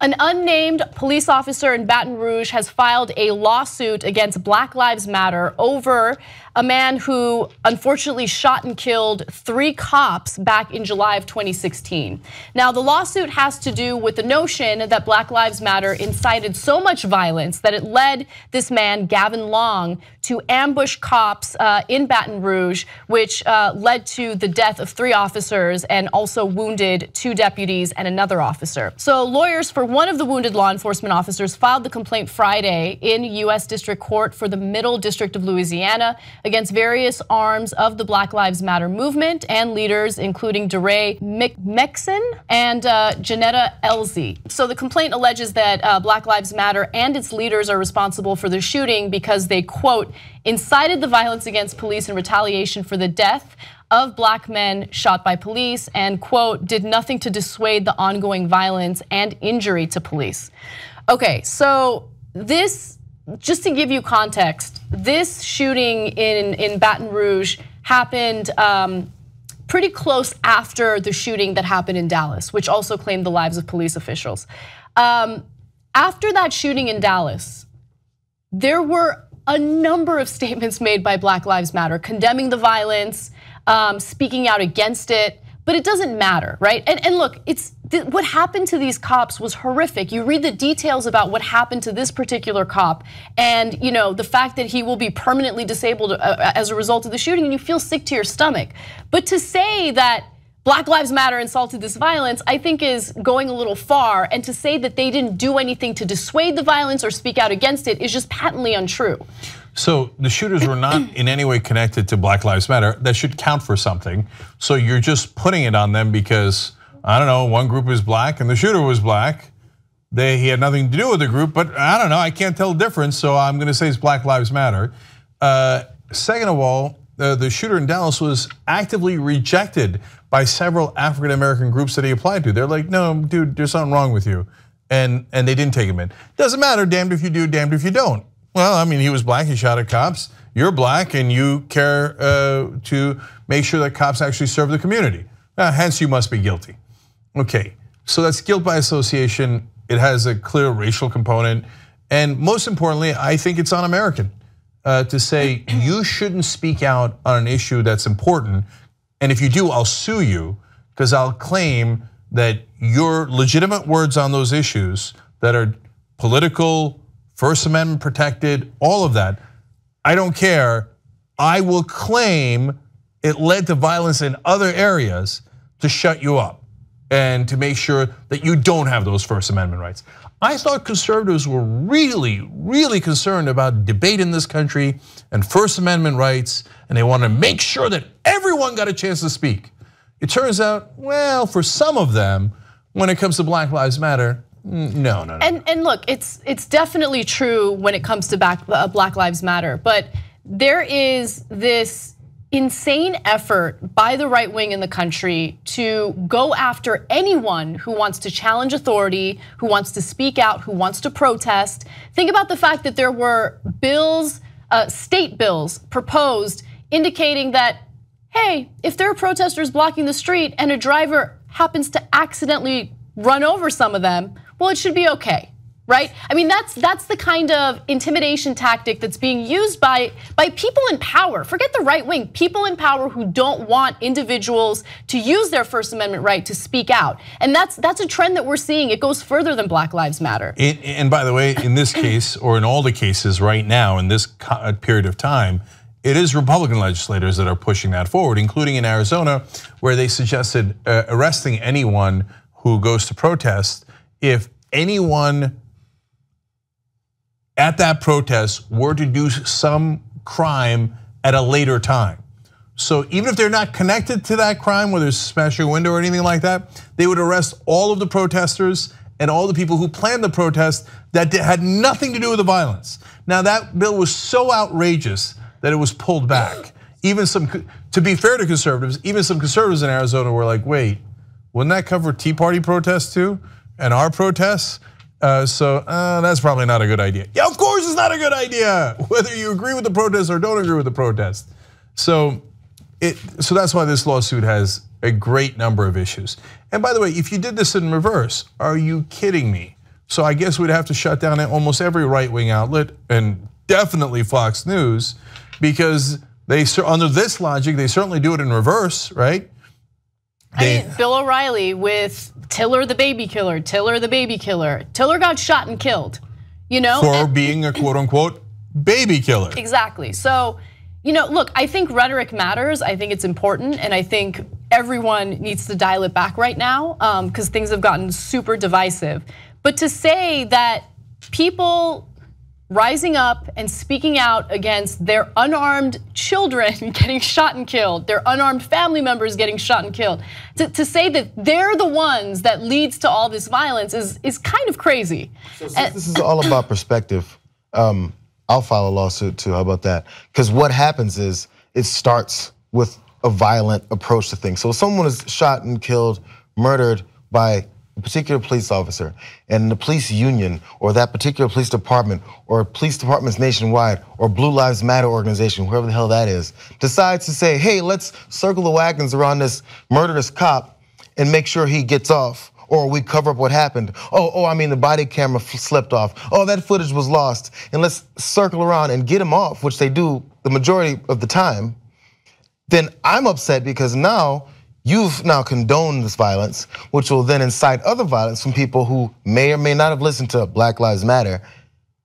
An unnamed police officer in Baton Rouge has filed a lawsuit against Black Lives Matter over a man who unfortunately shot and killed 3 cops back in July of 2016. Now, the lawsuit has to do with the notion that Black Lives Matter incited so much violence that it led this man, Gavin Long, to ambush cops in Baton Rouge, which led to the death of 3 officers and also wounded 2 deputies and another officer. So lawyers for one of the wounded law enforcement officers filed the complaint Friday in US District Court for the Middle District of Louisiana against various arms of the Black Lives Matter movement and leaders including DeRay, Mckesson, and Johnetta, Elzie. So the complaint alleges that Black Lives Matter and its leaders are responsible for the shooting because they, quote, incited the violence against police in retaliation for the death of Black men shot by police and, quote, did nothing to dissuade the ongoing violence and injury to police. Okay, so this, just to give you context, this shooting in Baton Rouge happened pretty close after the shooting that happened in Dallas, which also claimed the lives of police officials. After that shooting in Dallas, there were a number of statements made by Black Lives Matter condemning the violence, speaking out against it, but it doesn't matter, right? And look, what happened to these cops was horrific. You read the details about what happened to this particular cop and the fact that he will be permanently disabled as a result of the shooting, and you feel sick to your stomach. But to say that Black Lives Matter insulted this violence, I think is going a little far, and to say that they didn't do anything to dissuade the violence or speak out against it is just patently untrue. So the shooters were not in any way connected to Black Lives Matter. That should count for something. So you're just putting it on them because, I don't know, one group is black and the shooter was black. He had nothing to do with the group, but I don't know, I can't tell the difference, so I'm gonna say it's Black Lives Matter. Second of all, the shooter in Dallas was actively rejected by several African American groups that he applied to. They're like, no, dude, there's something wrong with you. And they didn't take him in. Doesn't matter, damned if you do, damned if you don't. Well, I mean, he was black, he shot at cops. You're black and you care to make sure that cops actually serve the community. Hence, you must be guilty. Okay, so that's guilt by association. It has a clear racial component. And most importantly, I think it's un-American to say you shouldn't speak out on an issue that's important. And if you do, I'll sue you because I'll claim that your legitimate words on those issues that are political, First Amendment protected, all of that, I don't care. I will claim it led to violence in other areas to shut you up and to make sure that you don't have those First Amendment rights. I thought conservatives were really, really concerned about debate in this country and First Amendment rights, and they want to make sure that everyone got a chance to speak. It turns out, well, for some of them, when it comes to Black Lives Matter, no. And look, it's definitely true when it comes to Black Lives Matter, but there is this insane effort by the right wing in the country to go after anyone who wants to challenge authority, who wants to speak out, who wants to protest. Think about the fact that there were bills, state bills proposed indicating that, hey, if there are protesters blocking the street and a driver happens to accidentally run over some of them, well, it should be okay, right? I mean, that's the kind of intimidation tactic that's being used by people in power. Forget the right wing, people in power who don't want individuals to use their First Amendment right to speak out. And that's a trend that we're seeing. It goes further than Black Lives Matter. And by the way, in this case, or in all the cases right now, in this period of time, it is Republican legislators that are pushing that forward, including in Arizona, where they suggested arresting anyone who goes to protest if anyone at that protest were to do some crime at a later time. So even if they're not connected to that crime, whether it's smashing a window or anything like that, they would arrest all of the protesters and all the people who planned the protest that had nothing to do with the violence. Now that bill was so outrageous that it was pulled back. Even to be fair to conservatives, even some conservatives in Arizona were like, wait, wouldn't that cover Tea Party protests too? And our protests? So that's probably not a good idea. Yeah, of course it's not a good idea, whether you agree with the protest or don't agree with the protest. So that's why this lawsuit has a great number of issues. And by the way, if you did this in reverse, are you kidding me? So I guess we'd have to shut down almost every right-wing outlet and definitely Fox News, because they, under this logic, they certainly do it in reverse, right? I mean, Bill O'Reilly with Tiller the baby killer, Tiller the baby killer. Tiller got shot and killed, you know? For being a quote unquote baby killer. Exactly. So, you know, look, I think rhetoric matters. I think it's important, and I think everyone needs to dial it back right now because things have gotten super divisive. But to say that people rising up and speaking out against their unarmed children getting shot and killed, their unarmed family members getting shot and killed, to say that they're the ones that leads to all this violence is kind of crazy. So since this is all about perspective, I'll file a lawsuit too, how about that? Because what happens is it starts with a violent approach to things. So if someone is shot and killed, murdered by a particular police officer, and the police union or that particular police department or police departments nationwide or Blue Lives Matter organization, whoever the hell that is, decides to say, hey, let's circle the wagons around this murderous cop and make sure he gets off, or we cover up what happened. I mean the body camera slipped off. Oh, that footage was lost, and let's circle around and get him off, which they do the majority of the time. Then I'm upset because now you've now condoned this violence, which will then incite other violence from people who may or may not have listened to Black Lives Matter.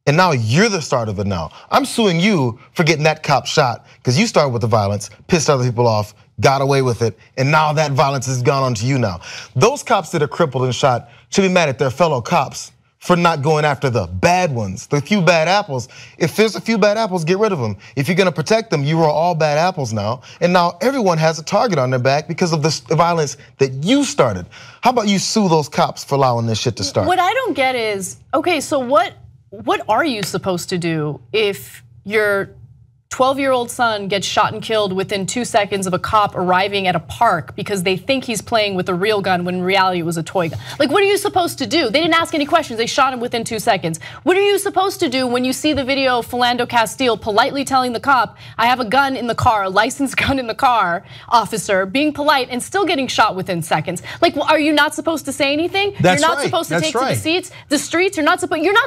And now you're the start of it now. I'm suing you for getting that cop shot because you started with the violence, pissed other people off, got away with it, and now that violence has gone on to you now. Those cops that are crippled and shot should be mad at their fellow cops for not going after the bad ones, the few bad apples. If there's a few bad apples, get rid of them. If you're gonna protect them, you are all bad apples now. And now everyone has a target on their back because of the violence that you started. How about you sue those cops for allowing this shit to start? What I don't get is, okay, so what are you supposed to do if your 12-year-old son gets shot and killed within 2 seconds of a cop arriving at a park because they think he's playing with a real gun when in reality it was a toy gun? Like, what are you supposed to do? They didn't ask any questions, they shot him within 2 seconds. What are you supposed to do when you see the video of Philando Castile politely telling the cop, I have a gun in the car, a licensed gun in the car, officer, being polite and still getting shot within seconds? Like, are you not supposed to say anything? That's You're not right. supposed to That's take to the streets. You're not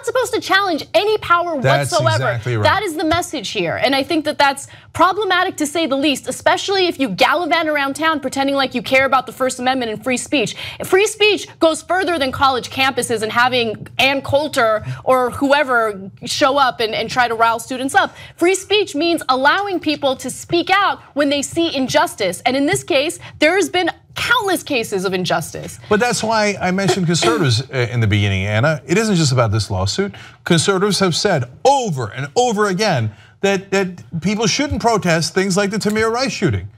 supposed to challenge any power That's whatsoever. Exactly right. That is the message here, and I think that that's problematic to say the least, especially if you gallivant around town pretending like you care about the First Amendment and free speech. Free speech goes further than college campuses and having Ann Coulter or whoever show up and try to rile students up. Free speech means allowing people to speak out when they see injustice, and in this case, there has been countless cases of injustice. But that's why I mentioned conservatives in the beginning, Anna. It isn't just about this lawsuit. Conservatives have said over and over again that people shouldn't protest things like the Tamir Rice shooting.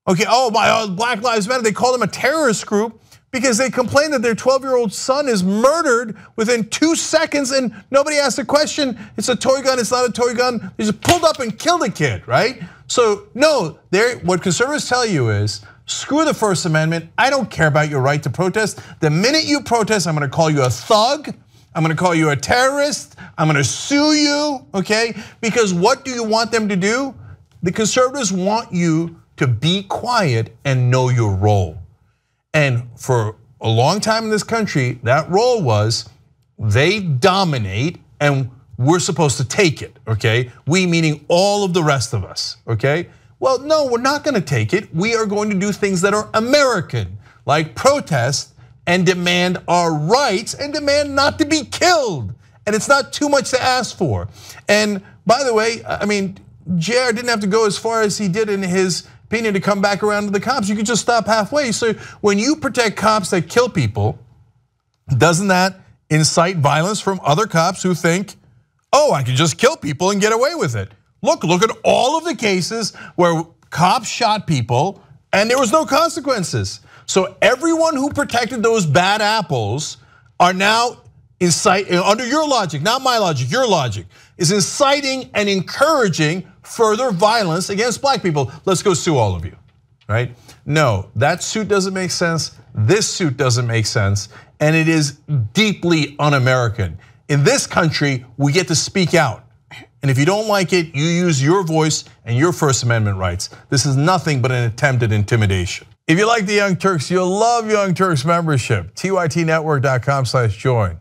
Okay, Black Lives Matter, they call them a terrorist group because they complain that their 12-year-old son is murdered within 2 seconds and nobody asked a question. It's a toy gun, it's not a toy gun. They just pulled up and killed a kid, right? So no, what conservatives tell you is, screw the First Amendment, I don't care about your right to protest. The minute you protest, I'm gonna call you a thug, I'm gonna call you a terrorist, I'm gonna sue you, okay? Because what do you want them to do? The conservatives want you to be quiet and know your role. And for a long time in this country, that role was they dominate and we're supposed to take it, okay? We meaning all of the rest of us, okay? Well, no, we're not gonna take it. We are going to do things that are American, like protest and demand our rights and demand not to be killed. And it's not too much to ask for. And by the way, I mean, JR didn't have to go as far as he did in his opinion to come back around to the cops. You could just stop halfway. So when you protect cops that kill people, doesn't that incite violence from other cops who think, I can just kill people and get away with it? Look at all of the cases where cops shot people and there was no consequences. So everyone who protected those bad apples are now inciting, under your logic, not my logic, your logic, is inciting and encouraging further violence against black people. Let's go sue all of you, right? No, that suit doesn't make sense. This suit doesn't make sense. And it is deeply un-American. In this country, we get to speak out. And if you don't like it, you use your voice and your First Amendment rights. This is nothing but an attempt at intimidation. If you like the Young Turks, you'll love Young Turks membership. TYTnetwork.com/join.